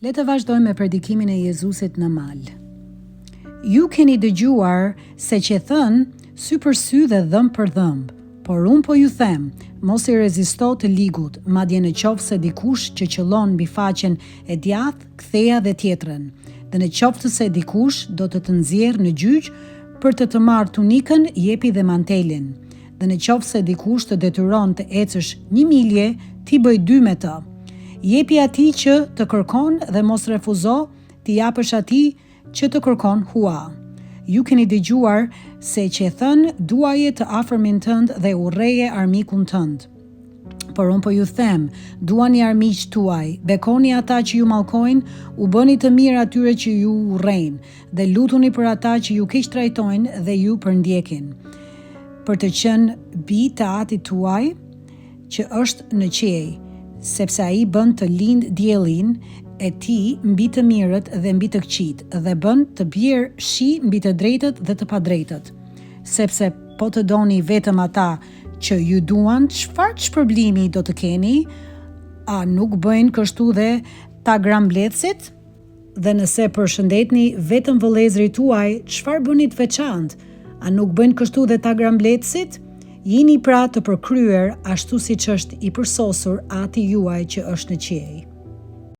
Le të vazhdojmë me predikimin e Jezusit në mal. Ju keni dëgjuar se që thënë sy për sy dhe dhëmb për dhëmb, por unë po ju them, mos i rezisto të ligut, madje në qoftë se dikush që qëllon mbi faqen e djathtë, ktheja dhe tjetrën, dhe në qoftë se dikush do të nxjerrë në gjyq për të marrë tunikën, jepi dhe mantelin, dhe në qoftë se dikush të detyron të ecësh 1 milje, ti bëj 2 me të. Jepi atij që të kërkon dhe mos refuzo t'i japësh atij që të kërkon hua. Ju keni dëgjuar se që thënë duaje të afërmin tënd dhe urreje armikun tënd. Por unë po ju them, duani armiqt tuaj, bekoni ata që ju mallkojnë, u bëni të mirë atyre që ju urrejnë, dhe lutuni për ata që ju keq trajtojnë dhe ju përndjekin, për të qenë bij të Atit tuaj që është në qiej, sepse ai bën të lind diellin e tij mbi të mirët dhe mbi të këqit, dhe bën të bjerë shi mbi të drejtët dhe të padrejtët. Sepse po të doni vetëm ata që ju duan, çfarë shpërblimi do të keni? A nuk bëjnë kështu dhe ta grambletësit? Dhe nëse përshëndetni vetëm vëllezërit tuaj, çfarë bëni të veçantë? A nuk bëjnë kështu dhe ta grambletësit? Jini pra të përkryer ashtu siç është i përsosur Ati juaj që është në qiej.